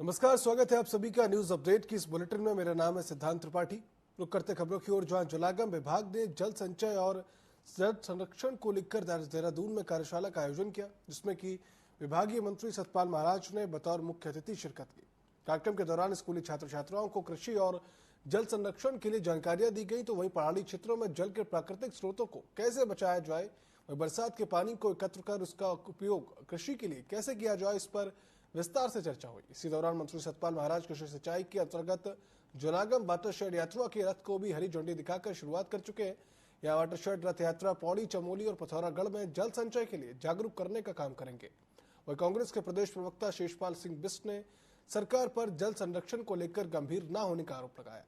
नमस्कार, स्वागत है आप सभी का न्यूज अपडेट की इस बुलेटिन में। मेरा नाम है सिद्धांत त्रिपाठी। रुक करते खबरों की ओर, जहां जलागम विभाग ने जल संचय और जल संरक्षण को लेकर देहरादून में कार्यशाला का आयोजन किया, जिसमें कि विभागीय मंत्री सतपाल महाराज ने बतौर मुख्य अतिथि शिरकत की। कार्यक्रम के दौरान स्कूली छात्र छात्राओं को कृषि और जल संरक्षण के लिए जानकारियां दी गई। तो वहीं पहाड़ी क्षेत्रों में जल के प्राकृतिक स्रोतों को कैसे बचाया जाए, वहीं बरसात के पानी को एकत्र कर उसका उपयोग कृषि के लिए कैसे किया जाए, इस पर विस्तार से चर्चा हुई। इसी दौरान मंत्री सतपाल महाराज कृषि सिंचाई के अंतर्गत जलागम वाटरशेड यात्रा के रथ को भी हरी झंडी दिखाकर शुरुआत कर चुके हैं। यह वाटरशेड रथ यात्रा पौड़ी, चमोली और पिथौरागढ़ में जल संचय के लिए जागरूक करने का काम करेंगे। वहीं कांग्रेस के प्रदेश प्रवक्ता शेषपाल सिंह बिष्ट ने सरकार पर जल संरक्षण को लेकर गंभीर न होने का आरोप लगाया।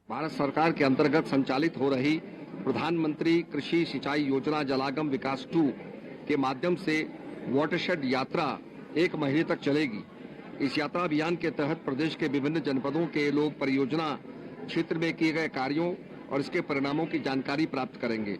भारत सरकार के अंतर्गत संचालित हो रही प्रधानमंत्री कृषि सिंचाई योजना जलागम विकास 2 के माध्यम से वाटरशेड यात्रा 1 महीने तक चलेगी। इस यात्रा अभियान के तहत प्रदेश के विभिन्न जनपदों के लोग परियोजना क्षेत्र में किए गए कार्यों और इसके परिणामों की जानकारी प्राप्त करेंगे।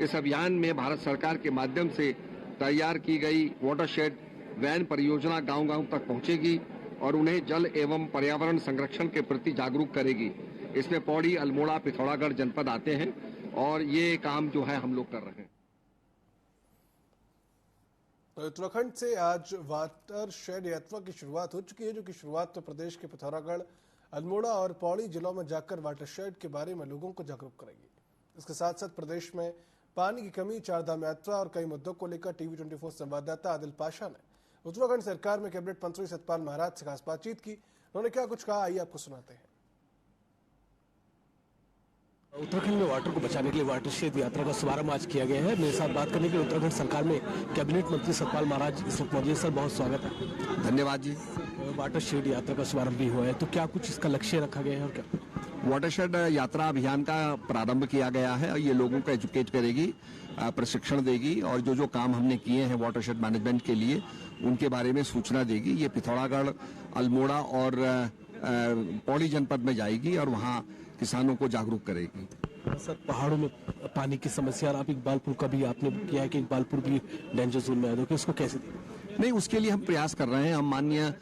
इस अभियान में भारत सरकार के माध्यम से तैयार की गई वाटरशेड वैन परियोजना गांव-गांव तक पहुंचेगी और उन्हें जल एवं पर्यावरण संरक्षण के प्रति जागरूक करेगी। इसमें पौड़ी, अल्मोड़ा, पिथौरागढ़ जनपद आते हैं और ये काम जो है हम लोग कर रहे हैं। तो उत्तराखंड से आज वाटरशेड यात्रा की शुरुआत हो चुकी है, जो कि शुरुआत तो प्रदेश के पिथौरागढ़, अल्मोड़ा और पौड़ी जिलों में जाकर वाटरशेड के बारे में लोगों को जागरूक करेगी। इसके साथ साथ प्रदेश में पानी की कमी, चारधाम यात्रा और कई मुद्दों को लेकर टीवी 24 संवाददाता आदिल पाशा ने उत्तराखंड सरकार में कैबिनेट मंत्री सतपाल महाराज से खास बातचीत की। उन्होंने क्या कुछ कहा, आइए आपको सुनाते हैं। उत्तराखंड में वाटर को बचाने के लिए वाटरशेड यात्रा का शुभारंभ आज किया गया है। मेरे साथ बात करने के लिए उत्तराखंड सरकार में कैबिनेट मंत्री सतपाल महाराज इस वक्त मौजूद। सर, बहुत स्वागत है। धन्यवाद जी। वाटरशेड यात्रा का शुभारंभ भी हुआ है, तो क्या कुछ इसका लक्ष्य रखा गया है और क्या? वाटरशेड यात्रा अभियान का प्रारंभ किया गया है और ये लोगों को एजुकेट करेगी, प्रशिक्षण देगी और जो काम हमने किए हैं वाटरशेड मैनेजमेंट के लिए उनके बारे में सूचना देगी। ये पिथौरागढ़, अल्मोड़ा और पौड़ी जनपद में जाएगी और वहाँ किसानों को जागरूक करेगी। सर, पहाड़ों में पानी की समस्या, आप इकबालपुर का भी आपने किया है कि इकबालपुर भी डेंजर जोन में है, तो उसको कैसे? नहीं, उसके लिए हम प्रयास कर रहे हैं। हम माननीय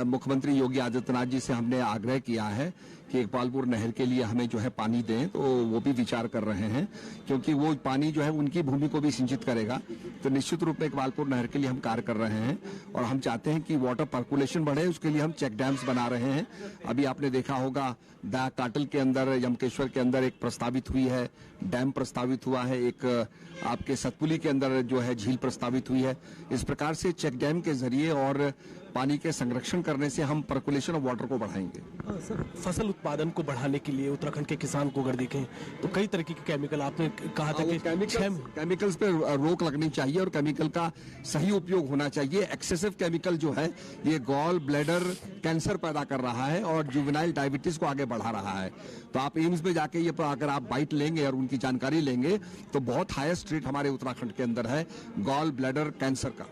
मुख्यमंत्री योगी आदित्यनाथ जी से हमने आग्रह किया है कि इकबालपुर नहर के लिए हमें जो है पानी दें, तो वो भी विचार कर रहे हैं, क्योंकि वो पानी जो है उनकी भूमि को भी सिंचित करेगा। तो निश्चित रूप में इकबालपुर नहर के लिए हम कार्य कर रहे हैं और हम चाहते हैं कि वाटर पर्कुलेशन बढ़े, उसके लिए हम चेक डैम्स बना रहे हैं। अभी आपने देखा होगा दा काटल के अंदर, यमकेश्वर के अंदर एक प्रस्तावित हुई है, डैम प्रस्तावित हुआ है, एक आपके सतपुली के अंदर जो है झील प्रस्तावित हुई है। इस प्रकार से चेक डैम के जरिए और पानी के संरक्षण करने से हम पर्कुलेशन ऑफ वाटर को बढ़ाएंगे। सर, फसल उत्पादन को बढ़ाने के लिए उत्तराखंड के किसान को अगर देखें तो कई तरह के केमिकल, आपने कहा था कि केमिकल्स पे रोक लगनी चाहिए और केमिकल का सही उपयोग होना चाहिए। एक्सेसिव केमिकल जो है ये गॉल ब्लैडर कैंसर पैदा कर रहा है और जुवेनाइल डायबिटीज को आगे बढ़ा रहा है। तो आप एम्स में जाके ये अगर आप बाइट लेंगे और उनकी जानकारी लेंगे तो बहुत हाईएस्ट रेट हमारे उत्तराखंड के अंदर है गॉल ब्लैडर कैंसर का।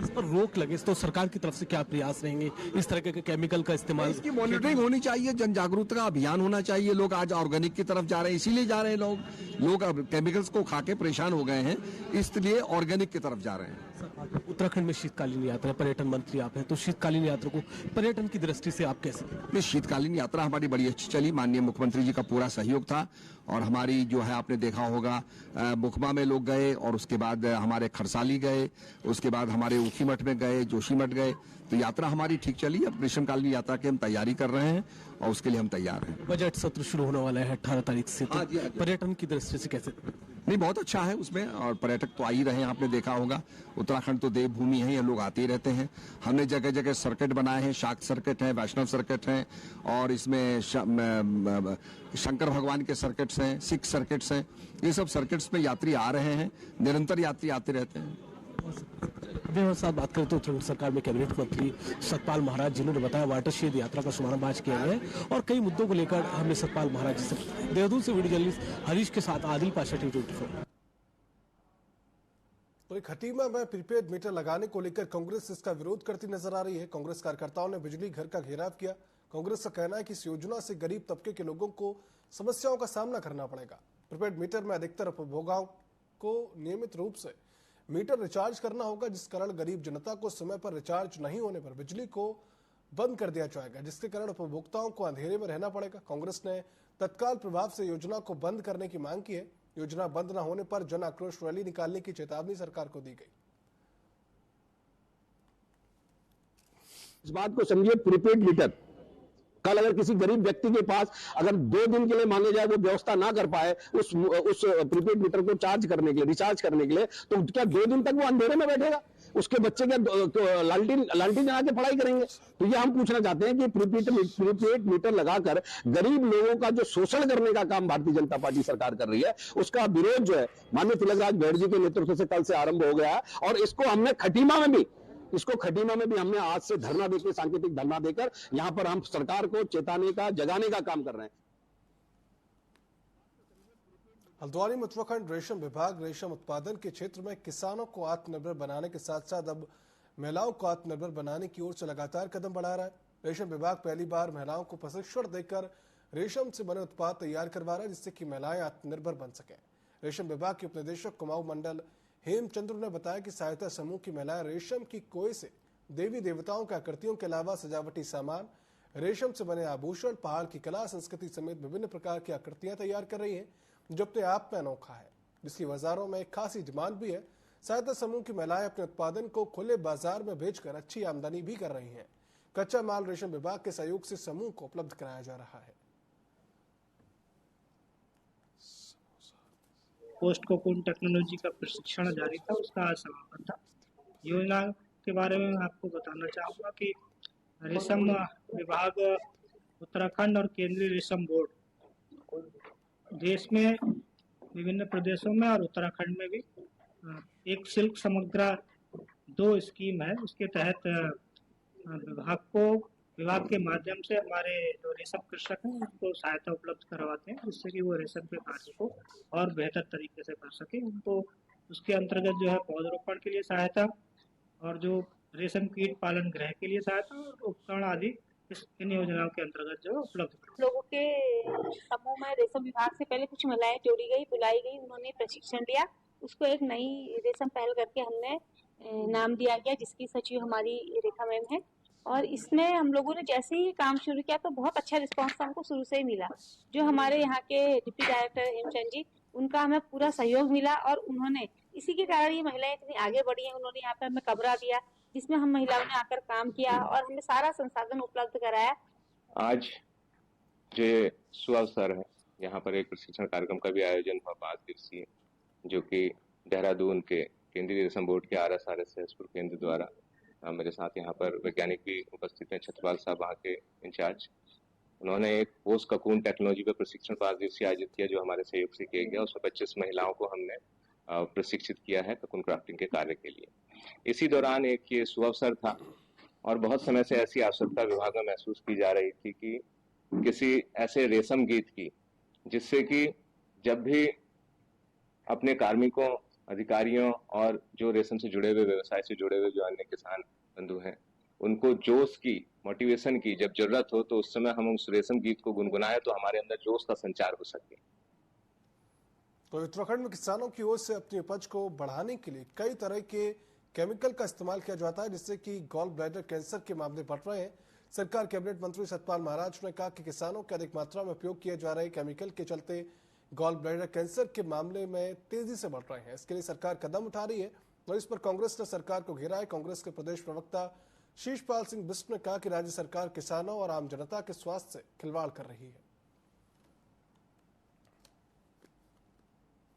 इस पर रोक लगे तो सरकार की तरफ से क्या प्रयास रहेंगे इस तरह के केमिकल का इस्तेमाल? इसकी मॉनिटरिंग होनी चाहिए, जन जागरूकता का अभियान होना चाहिए। लोग आज ऑर्गेनिक की तरफ जा रहे हैं, इसीलिए जा रहे हैं लोग अब केमिकल्स को खा के परेशान हो गए हैं, इसलिए ऑर्गेनिक की तरफ जा रहे हैं। उत्तराखंड में शीतकालीन यात्रा, पर्यटन मंत्री आप हैं, तो शीतकालीन यात्रा को पर्यटन की दृष्टि से आप कैसे? शीतकालीन यात्रा हमारी बड़ी अच्छी चली, माननीय मुख्यमंत्री जी का पूरा सहयोग था और हमारी जो है आपने देखा होगा मुखमा में लोग गए और उसके बाद हमारे खरसाली गए, उसके बाद हमारे ऊखीमठ में गए, जोशीमठ गए। तो यात्रा हमारी ठीक चली। अब ग्रीष्मकालीन यात्रा की हम तैयारी कर रहे हैं और उसके लिए हम तैयार हैं। बजट सत्र शुरू होने वाला है 18 तारीख से, तो पर्यटन की दृष्टि से कैसे? नहीं, बहुत अच्छा है उसमें और पर्यटक तो आ ही रहे हैं। आपने देखा होगा उत्तराखंड तो देवभूमि है, ये लोग आते ही रहते हैं। हमने जगह जगह सर्किट बनाए हैं, शाक्त सर्किट हैं, वैष्णव सर्किट हैं और इसमें शंकर भगवान के सर्किट्स हैं, सिख सर्किट्स हैं। ये सब सर्किट्स में यात्री आ रहे हैं, निरंतर यात्री आते रहते हैं। हमारे साथ बात करें तो उत्तराखंड सरकार में कैबिनेट मंत्री सतपाल महाराज, जिन्होंने बताया वाटरशेड यात्रा का शुभारंभ आज किया गया है और कई मुद्दों को लेकर हमने सतपाल महाराज जी से। देहरादून से वीडियो जर्नलिस्ट हरीश के साथ आदिल पाशा, टीवी 24। तो खटीमा में प्रीपेड मीटर लगाने को लेकर कांग्रेस इसका विरोध करती नजर आ रही है। कांग्रेस कार्यकर्ताओं ने बिजली घर का घेराव किया। कांग्रेस का कहना है कि इस योजना से गरीब तबके के लोगों को समस्याओं का सामना करना पड़ेगा। प्रीपेड मीटर में अधिकतर उपभोक्ताओं को नियमित रूप से मीटर रिचार्ज करना होगा, जिस कारण गरीब जनता को समय पर रिचार्ज नहीं होने पर बिजली को बंद कर दिया जाएगा, जिसके कारण उपभोक्ताओं को अंधेरे में रहना पड़ेगा। कांग्रेस ने तत्काल प्रभाव से योजना को बंद करने की मांग की है। योजना बंद न होने पर जन आक्रोश रैली निकालने की चेतावनी सरकार को दी गई। इस बात को समझिए, प्रीपेड मीटर कल अगर किसी गरीब व्यक्ति के पास अगर 2 दिन के लिए माने जाए वो व्यवस्था ना कर पाए उस प्रीपेड मीटर को चार्ज करने के लिए, रिचार्ज करने के लिए, तो क्या 2 दिन तक वो अंधेरे में बैठेगा? उसके बच्चे क्या लालटीन जला के पढ़ाई करेंगे? तो ये हम पूछना चाहते हैं कि प्रीपेड मीटर लगाकर गरीब लोगों का जो शोषण करने का काम भारतीय जनता पार्टी सरकार कर रही है, उसका विरोध जो है माननीय तिलकराज बैठ जी के नेतृत्व से कल से आरंभ हो गया है। और इसको हमने खटीमा में भी हमने आज से धरना देकर, सांकेतिक धरना देकर यहां पर हम सरकार को चेताने का, जगाने का काम कर रहे हैं। हल्द्वानी में उत्तराखंड रेशम विभाग रेशम उत्पादन के क्षेत्र में किसानों को आत्मनिर्भर बनाने के साथ साथ अब महिलाओं को आत्मनिर्भर बनाने की ओर से लगातार कदम बढ़ा रहा है। रेशम विभाग पहली बार महिलाओं को प्रशिक्षण देकर रेशम से बने उत्पाद तैयार करवा रहा है, जिससे कि महिलाएं आत्मनिर्भर बन सकें। रेशम विभाग के उपनिदेशक कुमाऊं मंडल हेमचंद्र ने बताया कि सहायता समूह की महिलाएं रेशम की कोय से देवी देवताओं की आकृतियों के अलावा सजावटी सामान, रेशम से बने आभूषण, पहाड़ की कला संस्कृति समेत विभिन्न प्रकार की आकृतियां तैयार कर रही हैं, जो अपने आप में अनोखा है, जिसकी बाजारों में खासी डिमांड भी है। सहायता समूह की महिलाएं अपने उत्पादन को खुले बाजार में बेचकर अच्छी आमदनी भी कर रही हैं। कच्चा माल रेशम विभाग के सहयोग से समूह को उपलब्ध कराया जा रहा है। पोस्ट कोकून टेक्नोलॉजी का प्रशिक्षण जारी था, उसका आज समापन था। योजना के बारे में मैं आपको बताना चाहूँगा कि रेशम विभाग उत्तराखंड और केंद्रीय रेशम बोर्ड देश में विभिन्न प्रदेशों में और उत्तराखंड में भी एक सिल्क समग्रा 2 स्कीम है। उसके तहत विभाग के माध्यम से हमारे जो रेशम कृषक हैं उनको सहायता उपलब्ध करवाते हैं, जिससे कि वो रेशम के कार्य को और बेहतर तरीके से कर सके। उनको उसके अंतर्गत जो है पौधरोपण के लिए सहायता और जो रेशम कीट पालन गृह के लिए सहायता और उपकरण आदि इन योजनाओं के अंतर्गत जो उपलब्ध लोगों के समूह में रेशम विभाग से पहले कुछ महिलाएं जोड़ी गई, बुलाई गई, उन्होंने प्रशिक्षण लिया। उसको एक नई रेशम पहल करके हमने नाम दिया गया, जिसकी सचिव हमारी रेखा मैम है। और इसमें हम लोगों ने जैसे ही काम शुरू किया तो बहुत अच्छा रिस्पांस हमको शुरू से ही मिला। जो हमारे यहाँ के डिप्टी डायरेक्टर हेमचंद जी, उनका हमें पूरा सहयोग मिला और उन्होंने इसी के कारण ये महिलाएं इतनी आगे बढ़ी हैं। उन्होंने यहाँ पे हमें कमरा दिया जिसमें हम महिलाओं ने आकर काम किया और हमें सारा संसाधन उपलब्ध कराया। आज जो सुअवसर है, यहाँ पर एक प्रशिक्षण कार्यक्रम का भी आयोजन हुआ 5 दिवसीय, जो कि देहरादून के केंद्रीय रेशम बोर्ड के RSRS सहसपुर केंद्र द्वारा मेरे साथ यहाँ पर वैज्ञानिक भी उपस्थित हैं, छत्रपाल साहब वहाँ के इंचार्ज। उन्होंने एक पोस्ट कोकून टेक्नोलॉजी पर प्रशिक्षण 5 दिवसीय आयोजित किया, जो हमारे सहयोग से किया गया। उसमें 25 महिलाओं को हमने प्रशिक्षित किया है कोकून क्राफ्टिंग के कार्य के लिए। इसी दौरान एक ये सुअवसर था और बहुत समय से ऐसी आवश्यकता विभाग में महसूस की जा रही थी कि किसी ऐसे रेशम गीत की, जिससे कि जब भी अपने कार्मिकों, अधिकारियों और जो रेशम से जुड़े हुए, व्यवसाय से जुड़े हुए जो अन्य किसान बंधु हैं, उनको जोश की, मोटिवेशन की जब जरूरत हो तो उस समय हम उस रेशम गीत को गुनगुनाएं तो हमारे अंदर जोश का संचार हो सके। तो उत्तराखंड में किसानों की ओर से अपनी उपज को बढ़ाने के लिए कई तरह के केमिकल का इस्तेमाल किया जाता है, जिससे कि गॉल ब्लैडर कैंसर के मामले बढ़ रहे हैं। सरकार कैबिनेट मंत्री सतपाल महाराज ने कहा कि किसानों के अधिक मात्रा में उपयोग किए जा रहे केमिकल के चलते गॉल ब्लैडर कैंसर के मामले में तेजी से बढ़ रहे हैं। इसके लिए सरकार कदम उठा रही है और इस पर कांग्रेस ने सरकार को घेरा है। कांग्रेस के प्रदेश प्रवक्ता शीशपाल सिंह बिष्ट ने कहा कि राज्य सरकार किसानों और आम जनता के स्वास्थ्य से खिलवाड़ कर रही है।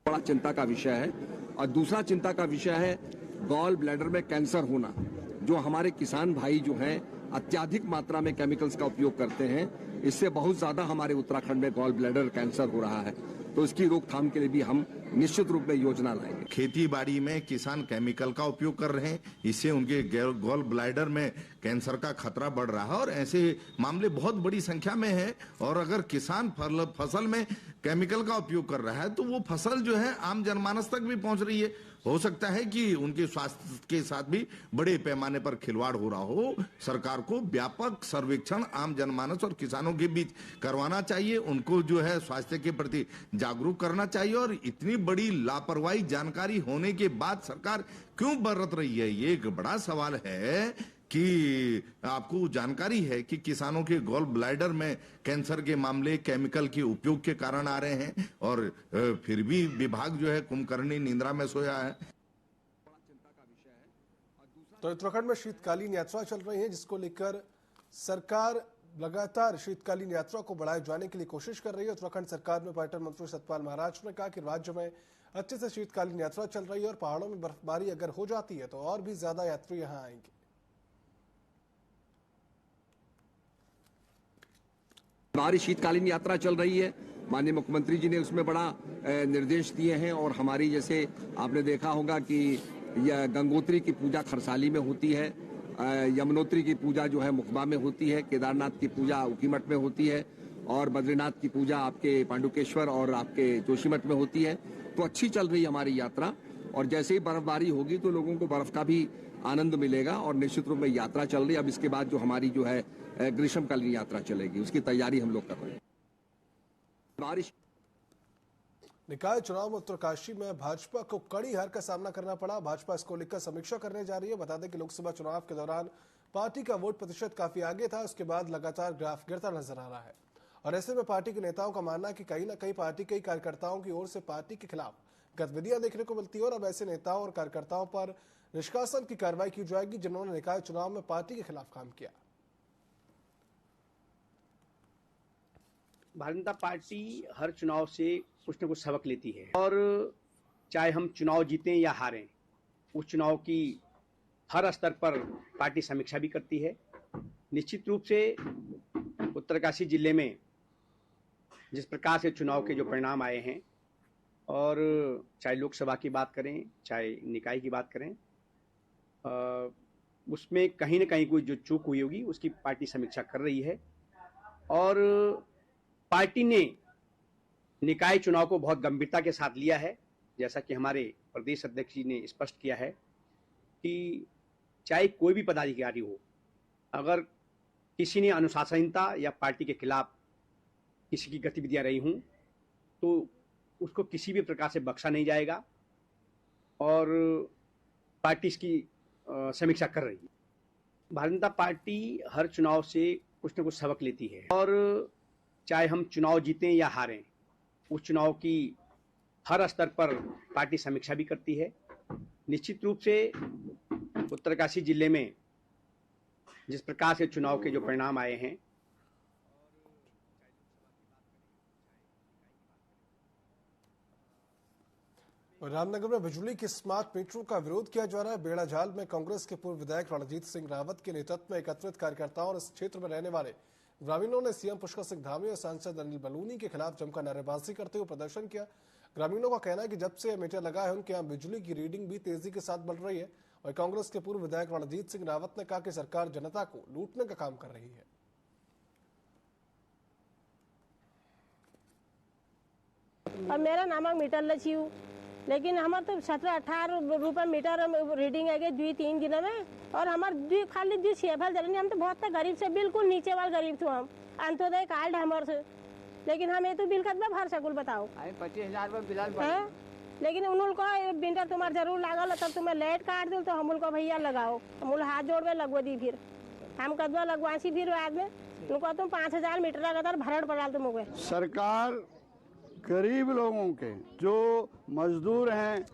बड़ा चिंता का विषय है। और दूसरा चिंता का विषय है गॉल ब्लैडर में कैंसर होना, जो हमारे किसान भाई जो हैं अत्याधिक मात्रा में केमिकल्स का उपयोग करते हैं। इससे बहुत ज्यादा हमारे उत्तराखंड में गॉल ब्लैडर कैंसर हो रहा है, तो इसकी रोकथाम के लिए भी हम निश्चित रूप में योजना लाएंगे। खेती बाड़ी में किसान केमिकल का उपयोग कर रहे हैं, इससे उनके गॉल ब्लैडर में कैंसर का खतरा बढ़ रहा है और ऐसे मामले बहुत बड़ी संख्या में है। और अगर किसान फसल में केमिकल का उपयोग कर रहा है तो वो फसल जो है आम जनमानस तक भी पहुंच रही है। हो सकता है कि उनके स्वास्थ्य के साथ भी बड़े पैमाने पर खिलवाड़ हो रहा हो। सरकार को व्यापक सर्वेक्षण आम जनमानस और किसानों के बीच करवाना चाहिए, उनको जो है स्वास्थ्य के प्रति जागरूक करना चाहिए। और इतनी बड़ी लापरवाही जानकारी होने के बाद सरकार क्यों बरत रही है, ये एक बड़ा सवाल है। कि आपको जानकारी है कि किसानों के गॉल ब्लैडर में कैंसर के मामले केमिकल के उपयोग के कारण आ रहे हैं, और फिर भी विभाग जो है कुंभकर्णी निंद्रा में सोया है। तो उत्तराखंड में शीतकालीन यात्रा चल रही है, जिसको लेकर सरकार लगातार शीतकालीन यात्रा को बढ़ाए जाने के लिए कोशिश कर रही है। उत्तराखंड सरकार में पर्यटन मंत्री सतपाल महाराज ने कहा कि राज्य में अच्छे से शीतकालीन यात्रा चल रही है और पहाड़ों में बर्फबारी अगर हो जाती है तो और भी ज्यादा यात्री यहाँ आएंगे। हमारी शीतकालीन यात्रा चल रही है, माननीय मुख्यमंत्री जी ने उसमें बड़ा निर्देश दिए हैं। और हमारी जैसे आपने देखा होगा कि गंगोत्री की पूजा खरसाली में होती है, यमुनोत्री की पूजा जो है मुखबा में होती है, केदारनाथ की पूजा उकीमठ में होती है, और बद्रीनाथ की पूजा आपके पांडुकेश्वर और आपके जोशीमठ में होती है। तो अच्छी चल रही है हमारी यात्रा, और जैसे ही बर्फबारी होगी तो लोगों को बर्फ का भी आनंद मिलेगा। और निश्चित रूप में यात्रा चल रही है। अब इसके बाद जो हमारी जो है ग्रीष्मकालीन यात्रा चलेगी, उसकी तैयारी हम लोग कर रहे हैं। निकाय चुनाव में उत्तरकाशी में भाजपा को कड़ी हार का सामना करना पड़ा। भाजपा इसको लेकर समीक्षा करने जा रही है। बता दें कि लोकसभा चुनाव के दौरान पार्टी का वोट प्रतिशत काफी आगे था, उसके बाद लगातार ग्राफ गिरता नजर आ रहा है। और ऐसे में पार्टी के नेताओं का मानना है कि कहीं ना कहीं पार्टी के कार्यकर्ताओं की ओर से पार्टी के खिलाफ गतिविधियां देखने को मिलती है, और अब ऐसे नेताओं और कार्यकर्ताओं पर निष्कासन की कार्रवाई की जाएगी जिन्होंने निकाय चुनाव में पार्टी के खिलाफ काम किया। भारतीय जनता पार्टी हर चुनाव से कुछ न कुछ सबक लेती है, और चाहे हम चुनाव जीतें या हारें, उस चुनाव की हर स्तर पर पार्टी समीक्षा भी करती है। निश्चित रूप से उत्तरकाशी जिले में जिस प्रकार से चुनाव के जो परिणाम आए हैं, और चाहे लोकसभा की बात करें चाहे निकाय की बात करें, उसमें कहीं न कहीं कोई जो चूक हुई होगी उसकी पार्टी समीक्षा कर रही है। और पार्टी ने निकाय चुनाव को बहुत गंभीरता के साथ लिया है। जैसा कि हमारे प्रदेश अध्यक्ष जी ने स्पष्ट किया है कि चाहे कोई भी पदाधिकारी हो, अगर किसी ने अनुशासनहीनता या पार्टी के खिलाफ किसी की गतिविधियां रही हों तो उसको किसी भी प्रकार से बख्शा नहीं जाएगा, और पार्टी इसकी समीक्षा कर रही है। भारतीय जनता पार्टी हर चुनाव से कुछ न कुछ सबक लेती है, और चाहे हम चुनाव जीतें या हारें, उस चुनाव की हर स्तर पर पार्टी समीक्षा भी करती है। निश्चित रूप से उत्तरकाशी जिले में जिस प्रकार से चुनाव के जो परिणाम आए हैं, रामनगर में बिजली के स्मार्ट मीटरों का विरोध किया जा रहा है। बेड़ाजाल में कांग्रेस के पूर्व विधायक रणजीत सिंह रावत के नेतृत्व में एकत्रित कार्यकर्ताओं और इस क्षेत्र में रहने वाले ग्रामीणों ने सीएम पुष्कर सिंह धामी और सांसद अनिल बलूनी के खिलाफ जमकर नारेबाजी करते हुए प्रदर्शन किया। ग्रामीणों का कहना है कि जब से मीटर लगा है उनके यहाँ बिजली की रीडिंग भी तेजी के साथ बढ़ रही है। और कांग्रेस के पूर्व विधायक रणजीत सिंह रावत ने कहा कि सरकार जनता को लूटने का काम कर रही है। और मेरा नाम मीटर लची हूँ, लेकिन हमारे तो 17-18 रुपये मीटर रीडिंग है 2-3 दिन में, और हमारे खाली 2 सेफल जलनी। हम तो बहुत गरीब से बिल्कुल नीचे वाले गरीब थे, हम अंत्योदय कार्ड हमारे से, लेकिन हमें तो बिल खत्म भर सकूल बताओ 25,000 बिल है। लेकिन उनको विंटर तुम्हारे जरूर लागल तब तुम्हें लाइट काट दो, तो हम उनको भैया लगाओ, हम हाथ जोड़ में लगवा दी। फिर हम कदवा लगवासी, फिर बाद में उनको तुम 5,000 मीटर लगातार भरण पड़ा तुम। सरकार गरीब लोगों के जो मजदूर हैं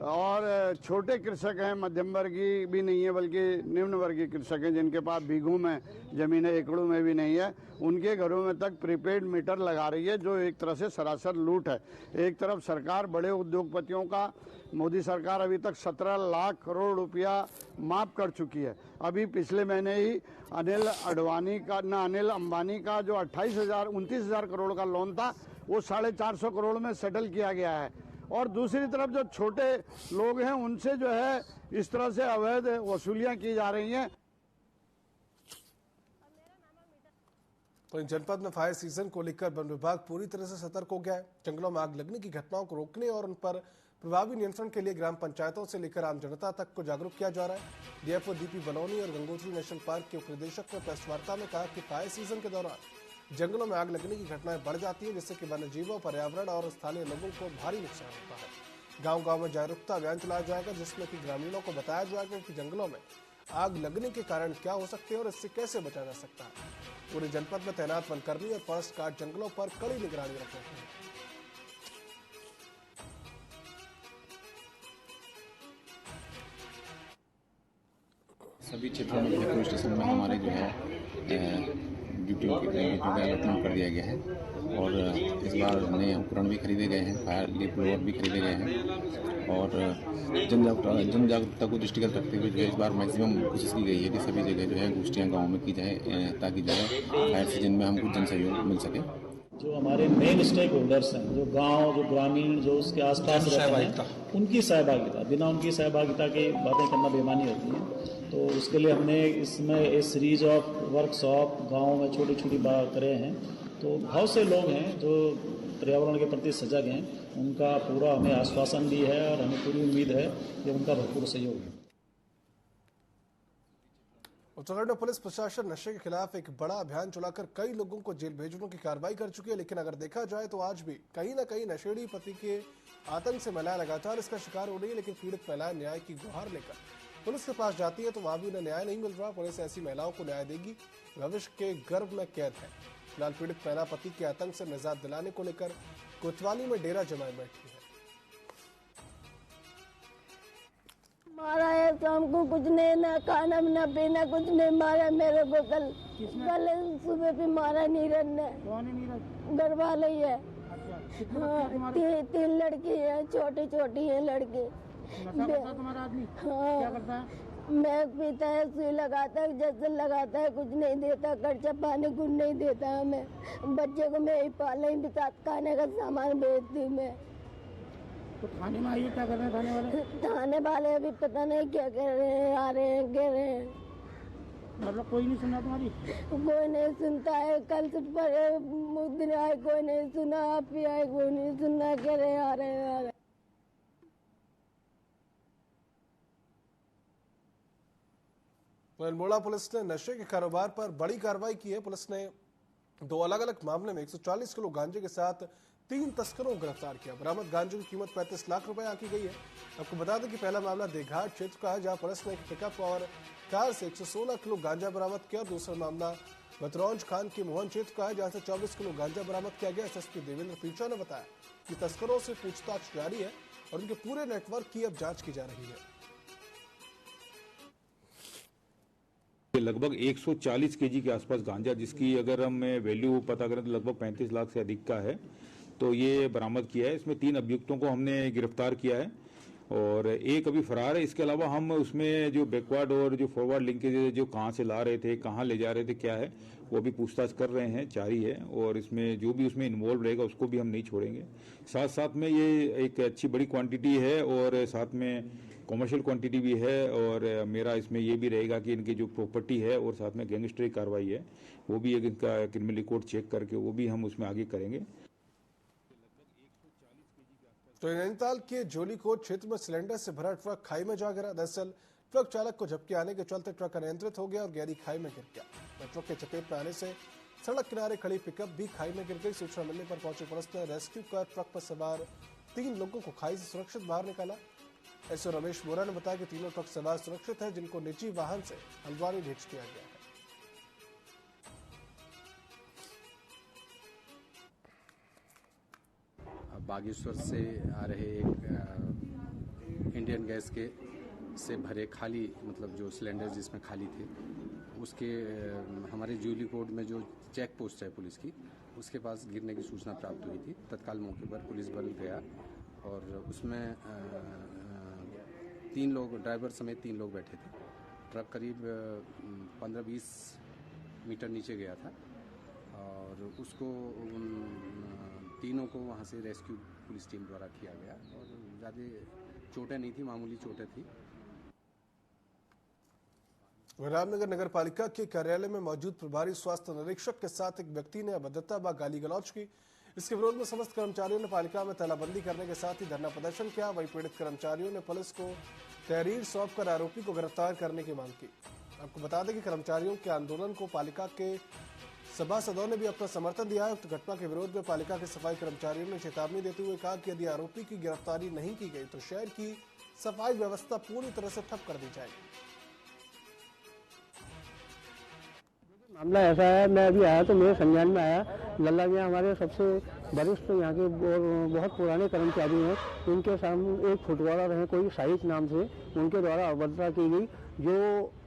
और छोटे कृषक हैं, मध्यम वर्गीय भी नहीं है बल्कि निम्न वर्गीय कृषक हैं जिनके पास बीघों में जमीन है, एकड़ों में भी नहीं है, उनके घरों में तक प्रीपेड मीटर लगा रही है, जो एक तरह से सरासर लूट है। एक तरफ सरकार बड़े उद्योगपतियों का, मोदी सरकार अभी तक 17 लाख करोड़ रुपया माफ कर चुकी है। अभी पिछले महीने ही अनिल अंबानी का जो 29,000 करोड़ का लोन था वो 450 करोड़ में सेटल किया गया है। और दूसरी तरफ जो छोटे लोग हैं उनसे जो है इस तरह से अवैध वसूलियां की जा रही हैं। तो जनपद में फायर सीजन को लेकर वन विभाग पूरी तरह से सतर्क हो गया है। जंगलों में आग लगने की घटनाओं को रोकने और उन पर प्रभावी नियंत्रण के लिए ग्राम पंचायतों से लेकर आम जनता तक को जागरूक किया जा रहा है। डीएफओ डीपी बलौनी और गंगोत्री नेशनल पार्क के उपनिदेशक ने प्रेस वार्ता में कहा कि फायर सीजन के दौरान जंगलों में आग लगने की घटनाएं बढ़ जाती है, जिससे कि वन्य जीवों, पर्यावरण और स्थानीय लोगों को भारी नुकसान होता है। गांव-गांव में जागरूकता अभियान चलाया जाएगा, जिसमें कि ग्रामीणों को बताया जाएगा कि जंगलों में आग लगने के कारण क्या हो सकते हैं और इससे कैसे बचा जा सकता है। पूरे जनपद में तैनात वनकर्मी और फॉरेस्ट गार्ड जंगलों पर कड़ी निगरानी रख रहे हैं। सभी क्षेत्रों में पेट्रोल स्टेशन में हमारे जो है ड्यूटियों का अलॉटमेंट कर दिया गया है और इस बार नए उपकरण भी खरीदे गए हैं, फायर लीप ब्लोअर भी खरीदे गए हैं और जन जागरूकता को दृष्टिगत रखते हुए जो है इस बार मैक्सिमम कोशिश की गई है कि सभी जगह जो है गोष्ठियाँ गाँव में की जाए ताकि जो है फायर सीजन में हमको जन सहयोग मिल सके। जो हमारे मेन स्टेक होल्डर्स हैं, जो गांव, जो ग्रामीण, जो उसके आसपास रहते हैं, उनकी सहभागिता, बिना उनकी सहभागिता की बातें करना बेमानी होती है। तो उसके लिए हमने इसमें एक सीरीज ऑफ वर्कशॉप गांव में छोटी छोटी बात करे हैं। तो बहुत से लोग हैं जो पर्यावरण के प्रति सजग हैं, उनका पूरा हमें आश्वासन भी है और हमें पूरी उम्मीद है कि उनका भरपूर सहयोग है। उत्तराखंड में पुलिस प्रशासन नशे के खिलाफ एक बड़ा अभियान चलाकर कई लोगों को जेल भेजने की कार्रवाई कर चुकी है, लेकिन अगर देखा जाए तो आज भी कहीं न कहीं नशेड़ी पति के आतंक से महिलाएं लगातार इसका शिकार हो रही है। लेकिन पीड़ित महिलाएं न्याय की गुहार लेकर पुलिस के पास जाती है तो वहां भी उन्हें न्याय नहीं मिल रहा। पुलिस ऐसी महिलाओं को न्याय देगी, भविष्य के गर्भ में कैद है। फिलहाल पीड़ित महिला पति के आतंक से निजात दिलाने को लेकर कोतवाली में डेरा जमाए बैठी है। मारा है तो हमको कुछ नहीं, ना खाना ना पीना, कुछ नहीं। मारा मेरे को कल सुबह भी मारा नीरज ने। घर वाले ही है। हाँ, तीन लड़की है, छोटी छोटी है लड़की। तुम्हारा आदमी क्या करता है? मैं पीता है, सुई लगाता है, जैसे लगाता है, कुछ नहीं देता, खर्चा पानी कुछ नहीं देता हमें। बच्चे को मैं ही पाले ही खाने का सामान बेचती हूँ मैं। तो थाने में आइए, क्या कर रहे हैं थाने वाले? थाने वाले अभी पता नहीं क्या कर रहे हैं, आ रहे हैं, कह रहे हैं। मतलब कोई नहीं सुना तुम्हारी? कोई नहीं सुनता है। कल से पर दिन आए, कोई नहीं सुना। आप ही आए, कोई नहीं सुनना, कह रहे आ रहे हैं, आ रहे। अल्मोड़ा पुलिस ने नशे के कारोबार पर बड़ी कार्रवाई की है। पुलिस ने 2 अलग-अलग मामले में 140 किलो गांजे के साथ 3 तस्करों को गिरफ्तार किया। बरामद गांजे की कीमत 35 लाख रुपए आंकी गई है। आपको बता दें कि पहला मामला देघाट क्षेत्र का है, जहां पुलिस ने एक पिकअप और कार से 116 किलो गांजा बरामद किया। दूसरा मामला बतरौंज खान के मोहन क्षेत्र का है, जहां से 24 किलो गांजा बरामद किया गया। एसएसपी देवेंद्र पीछा ने बताया कि तस्करों से पूछताछ जारी है और उनके पूरे नेटवर्क की अब जाँच की जा रही है। लगभग 140 केजी के आसपास गांजा, जिसकी अगर हम वैल्यू पता करें तो लगभग 35 लाख से अधिक का है, तो ये बरामद किया है। इसमें 3 अभियुक्तों को हमने गिरफ्तार किया है और एक अभी फरार है। इसके अलावा हम उसमें जो बैकवर्ड और जो फॉरवर्ड लिंकेज, जो कहाँ से ला रहे थे, कहाँ ले जा रहे थे, क्या है, वो भी पूछताछ कर रहे हैं, जारी है। और इसमें जो भी उसमें इन्वॉल्व रहेगा उसको भी हम नहीं छोड़ेंगे। साथ साथ में ये एक अच्छी बड़ी क्वांटिटी है और साथ में कॉमर्शियल क्वांटिटी भी है। और मेरा इसमें ये भी रहेगा कि इनकी जो प्रॉपर्टी है और साथ में गैंगस्टरी कार्रवाई है, वो भी एक इनका क्रिमिनल रिकॉर्ड चेक करके वो भी हम उसमें आगे करेंगे। तो नैनीताल के जोलीकोट क्षेत्र में सिलेंडर से भरा ट्रक खाई में जा गिरा। दरअसल ट्रक चालक को झपकी आने के चलते ट्रक अनियंत्रित हो गया और गहरी खाई में गिर गया। ट्रक के चपेट में आने से सड़क किनारे खड़ी पिकअप भी खाई में गिर गई। सूचना मिलने पर पहुंची पुलिस ने रेस्क्यू कर ट्रक पर सवार 3 लोगों को खाई से सुरक्षित बाहर निकाला। एसओ रमेश बोरा ने बताया कि तीनों ट्रक सवार सुरक्षित हैं, जिनको निजी वाहन से हल्द्वानी भेज दिया गया है। बागेश्वर से आ रहे एक इंडियन गैस के से भरे खाली, मतलब जो सिलेंडर जिसमें खाली थे, उसके हमारे जोलीकोट में जो चेक पोस्ट है पुलिस की, उसके पास गिरने की सूचना प्राप्त हुई थी। तत्काल मौके पर पुलिस बल गया और उसमें 3 लोग, ड्राइवर समेत 3 लोग बैठे थे। ट्रक करीब 15-20 मीटर नीचे गया था और उसको तीनों को वहाँ से रेस्क्यू पुलिस टीम द्वारा किया गया और ज़्यादा चोटें नहीं थी, मामूली चोटें थी। रामनगर नगर पालिका के कार्यालय में मौजूद प्रभारी स्वास्थ्य निरीक्षक के साथ एक व्यक्ति ने अभद्रता व गाली गलौज की। इसके विरोध में समस्त कर्मचारियों ने पालिका में तालाबंदी करने के साथ ही धरना प्रदर्शन किया। वहीं पीड़ित कर्मचारियों ने पुलिस को तहरीर सौंपकर आरोपी को गिरफ्तार करने की मांग की। आपको बता दें कि कर्मचारियों के आंदोलन को पालिका के सभासदों ने भी अपना समर्थन दिया है। उक्त घटना के विरोध में पालिका के सफाई कर्मचारियों ने चेतावनी देते हुए कहा कि यदि आरोपी की गिरफ्तारी नहीं की गई तो शहर की सफाई व्यवस्था पूरी तरह से ठप कर दी जाएगी। मामला ऐसा है, मैं अभी आया तो मेरे संज्ञान में आया, लल्ला मियाँ हमारे सबसे वरिष्ठ यहाँ के बहुत पुराने कर्मचारी हैं। उनके सामने एक फुटबॉलर हैं कोई शाहिद नाम से, उनके द्वारा अभद्रता की गई। जो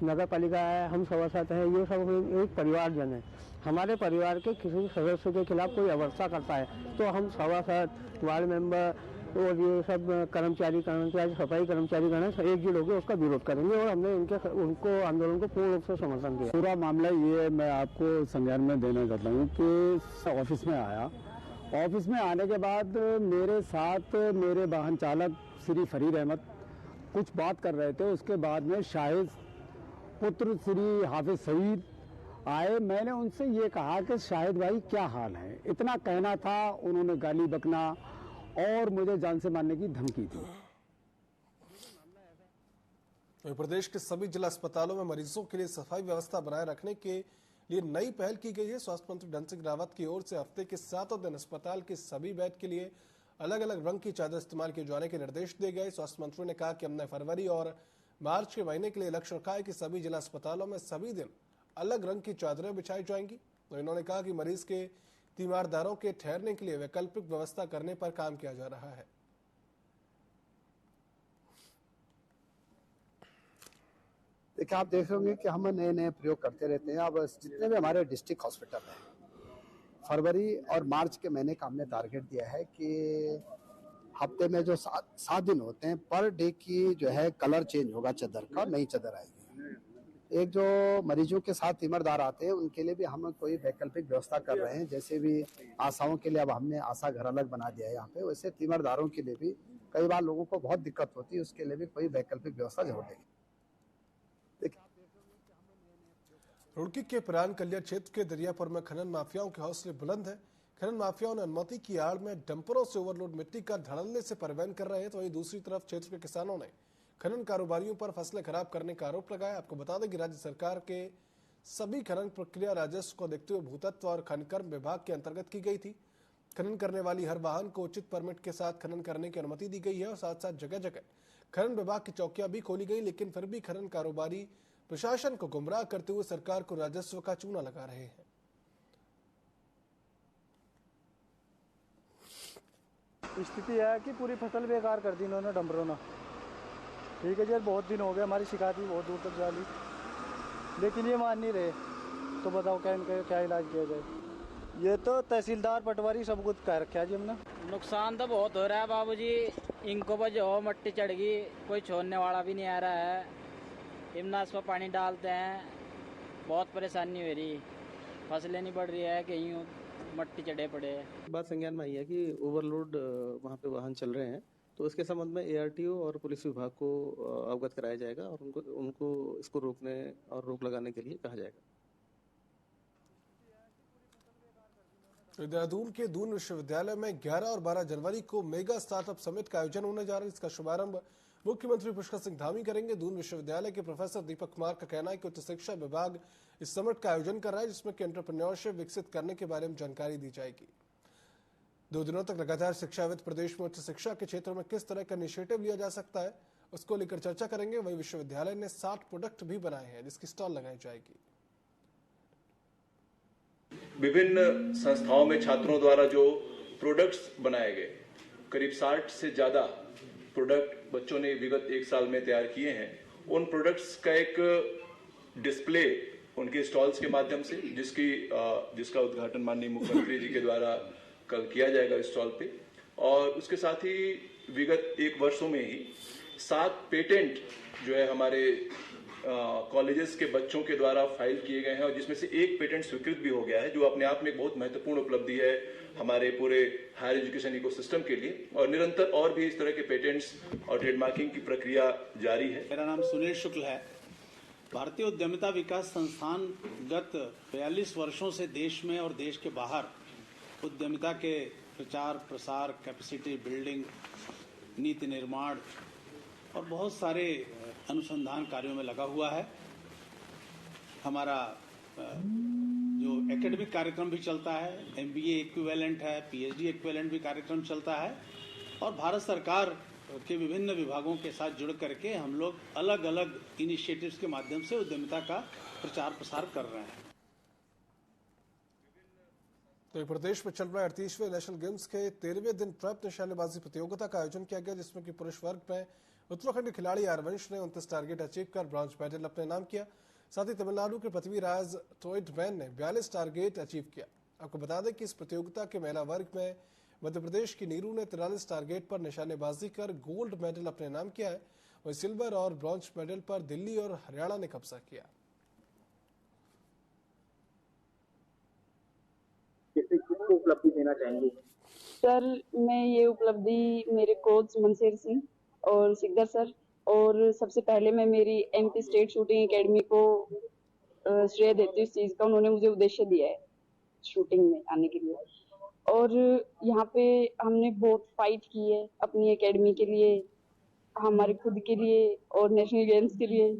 नगर पालिका है, हम सभासद हैं, ये सब एक परिवारजन है। हमारे परिवार के किसी सदस्य के खिलाफ कोई अभद्रता करता है तो हम सभासद, वार्ड मेंबर और ये सब कर्मचारी सफाई कर्मचारीगण एकजुट होकर उसका विरोध करेंगे और हमने उनको आंदोलन को पूर्ण रूप से समर्थन दिया। पूरा मामला ये मैं आपको संज्ञान में देना चाहता हूँ कि ऑफिस में आया, ऑफिस में आने के बाद मेरे साथ मेरे वाहन चालक श्री फरीद अहमद कुछ बात कर रहे थे। उसके बाद में शाहिद पुत्र श्री हाफिज सईद आए। मैंने उनसे ये कहा कि शाहिद भाई क्या हाल है, इतना कहना था। उन्होंने गाली बकना और मुझे जान से मारने की धमकी दी। प्रदेश के सभी जिला अस्पतालों में मरीजों के लिए सफाई व्यवस्था बनाए रखने के लिए नई पहल की गई है। स्वास्थ्य मंत्री धन सिंह रावत की ओर से हफ्ते के 7 दिन अस्पताल के सभी बेड के लिए अलग अलग रंग की चादर इस्तेमाल किए जाने के निर्देश दिए गए। स्वास्थ्य मंत्री ने कहा कि हमने फरवरी और मार्च के महीने के लिए लक्ष्य रखा है कि सभी जिला अस्पतालों में सभी दिन अलग रंग की चादरें बिछाई जाएंगी। तो इन्होंने कहा कि मरीज के तीमारदारों के ठहरने के लिए वैकल्पिक व्यवस्था करने पर काम किया जा रहा है। देखिए, आप देख रहे कि हम नए नए प्रयोग करते रहते हैं। अब जितने भी हमारे डिस्ट्रिक्ट हॉस्पिटल हैं, फरवरी और मार्च के महीने का हमने टारगेट दिया है कि हफ्ते में जो 7 दिन होते हैं, पर डे की जो है कलर चेंज होगा चादर का, नई चादर आएगी। एक जो मरीजों के साथ तीमरदार आते हैं उनके लिए भी हम कोई वैकल्पिक व्यवस्था कर रहे हैं। जैसे भी आशाओं के लिए अब हमने आशा घर अलग बना दिया है यहाँ पे, वैसे तीमरदारों के लिए भी कई बार लोगों को बहुत दिक्कत होती है, उसके लिए भी कोई वैकल्पिक व्यवस्था जरूर देगी। रुड़की के प्राण कल्याण क्षेत्र के दरियापुर में खनन माफियाओं के हौसले बुलंद है। खनन माफियाओं ने अनुमति की आड़ में डंपरों से ओवरलोड मिट्टी का धड़ल्ले से परिवहन कर रहे हैं। तो वहीं दूसरी तरफ क्षेत्र के किसानों ने खनन कारोबारियों पर फसलें खराब करने का आरोप लगाया। आपको बता दें कि राज्य सरकार के सभी खनन प्रक्रिया राजस्व को देखते हुए भूतत्व और खनन विभाग के अंतर्गत की गई थी। खनन करने वाली हर वाहन को उचित परमिट के साथ खनन करने की अनुमति दी गई है और साथ साथ जगह जगह खनन विभाग की चौकियां भी खोली गई। लेकिन फिर भी खनन कारोबारी प्रशासन को गुमराह करते हुए सरकार को राजस्व का चूना लगा रहे हैं। स्थिति है कि पूरी फसल बेकार कर दी इन्होंने डंपरों ने। ठीक है जी, बहुत दिन हो गए, हमारी शिकायत भी बहुत दूर तक जा ली, लेकिन ये मान नहीं रहे। तो बताओ क्या इनका क्या इलाज किया जाए। ये तो तहसीलदार पटवारी सब कुछ कह रखा है जी हमने। नुकसान तो बहुत हो रहा है बाबूजी, इनको बजो मट्टी चढ़ गई, कोई छोड़ने वाला भी नहीं आ रहा है। इमनास पर पानी डालते हैं, बहुत परेशानी हो रही, फसलें नहीं बढ़ रही है, कहीं मट्टी चढ़े पड़े। बात संज्ञान में आई है कि ओवरलोड वहाँ पे वाहन चल रहे हैं, तो इसके संबंध में ARTO और पुलिस विभाग को अवगत कराया जाएगा और उनको इसको रोकने और रोक लगाने के लिए कहा जाएगा। देहरादून के दून विश्वविद्यालय में 11 और 12 जनवरी को मेगा स्टार्टअप समिट का आयोजन होने जा रहा है। इसका शुभारंभ मुख्यमंत्री पुष्कर सिंह धामी करेंगे। दून विश्वविद्यालय के प्रोफेसर दीपक कुमार का कहना है कि उच्च शिक्षा विभाग इस समिट का आयोजन कर रहा है, जिसमें कि एंटरप्रेन्योरशिप विकसित करने के बारे में जानकारी दी जाएगी। 2 दिनों तक लगातार शिक्षाविद प्रदेश में उच्च शिक्षा के क्षेत्र में किस तरह का इनिशिएटिव लिया जा सकता है, उसको लेकर चर्चा करेंगे। वहीं विश्वविद्यालय ने 60 प्रोडक्ट भी बनाए हैं, जिसकी स्टॉल लगाई जाएगी। विभिन्न संस्थाओं में छात्रों द्वारा जो प्रोडक्ट्स बनाए गए, करीब 60 से ज्यादा प्रोडक्ट बच्चों ने विगत 1 साल में तैयार किए हैं। उन प्रोडक्ट्स का एक डिस्प्ले उनके स्टॉल्स के माध्यम से, जिसका उद्घाटन माननीय मुख्यमंत्री जी के द्वारा कल किया जाएगा इस स्टॉल पे। और उसके साथ ही विगत 1 वर्षों में ही 7 पेटेंट जो है हमारे कॉलेजेस के बच्चों के द्वारा फाइल किए गए हैं, और जिसमें से 1 पेटेंट स्वीकृत भी हो गया है, जो अपने आप में एक बहुत महत्वपूर्ण उपलब्धि है हमारे पूरे हायर एजुकेशन इकोसिस्टम के लिए। और निरंतर और भी इस तरह के पेटेंट्स और ट्रेडमार्किंग की प्रक्रिया जारी है। मेरा नाम सुनील शुक्ल है। भारतीय उद्यमिता विकास संस्थान गत 42 वर्षों से देश में और देश के बाहर उद्यमिता के प्रचार प्रसार, कैपेसिटी बिल्डिंग, नीति निर्माण और बहुत सारे अनुसंधान कार्यों में लगा हुआ है। हमारा जो एकेडमिक कार्यक्रम भी चलता है, MBA इक्विवेलेंट है, PhD इक्विवेलेंट भी कार्यक्रम चलता है और भारत सरकार के विभिन्न विभागों के साथ जुड़ करके हम लोग अलग अलग इनिशिएटिव्स के माध्यम से उद्यमिता का प्रचार प्रसार कर रहे हैं। तो प्रदेश में चल रहे 38वें नेशनल गेम्स के 13वें दिन ट्रैप निशानेबाजी प्रतियोगिता का आयोजन किया गया, जिसमें कि पुरुष वर्ग में उत्तराखंड के खिलाड़ी आरवंश ने 29 टारगेट अचीव कर ब्रॉन्ज मेडल अपने नाम किया। साथ ही तमिलनाडु के पृथ्वीराज टोइडमैन ने 42 टारगेट अचीव किया। आपको बता दें कि इस प्रतियोगिता के महिला वर्ग में मध्य प्रदेश की नीरू ने 43 टारगेट पर निशानेबाजी कर गोल्ड मेडल अपने नाम किया है। वहीं सिल्वर और ब्रॉन्ज मेडल पर दिल्ली और हरियाणा ने कब्जा किया। किसको उपलब्धि देना चाहेंगे? सर, मैं ये उपलब्धि मेरे कोच मनसेर सिंह और सिकदर सर और सबसे पहले मैं मेरी MP स्टेट शूटिंग एकेडमी को श्रेय देती हूँ इस चीज का। उन्होंने मुझे उद्देश्य दिया है शूटिंग में आने के लिए और यहाँ पे हमने बहुत फाइट की है अपनी एकेडमी के लिए, हमारे खुद के लिए और नेशनल गेम्स के लिए।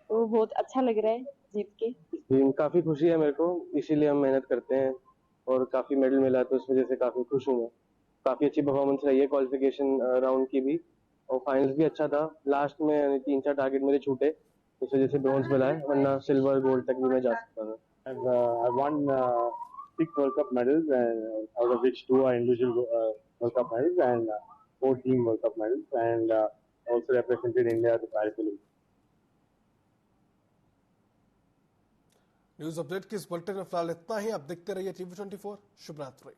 तो बहुत अच्छा लग रहा है जीत के। काफी खुशी है मेरे को, इसीलिए हम मेहनत करते हैं और काफी मेडल मिला तो इस वजह से काफी खुश हूँ मैं। काफी अच्छी परफॉर्मेंस रही है क्वालिफिकेशन राउंड की भी और फाइनल्स भी अच्छा था। लास्ट में 3-4 टारगेट मेरे छूटे, इस वजह से ब्रॉन्ज मिला है, वरना सिल्वर गोल्ड तक भी मैं जा सकता था। I won 6 World Cup medals, and out of which 2 are individual World Cup medals and 4 team World Cup medals, and also represented India at the Paris Olympics. News update की इस bulletin में फिलहाल इतना ही। आप देखते रहिए TV24। शुभ रात्रि।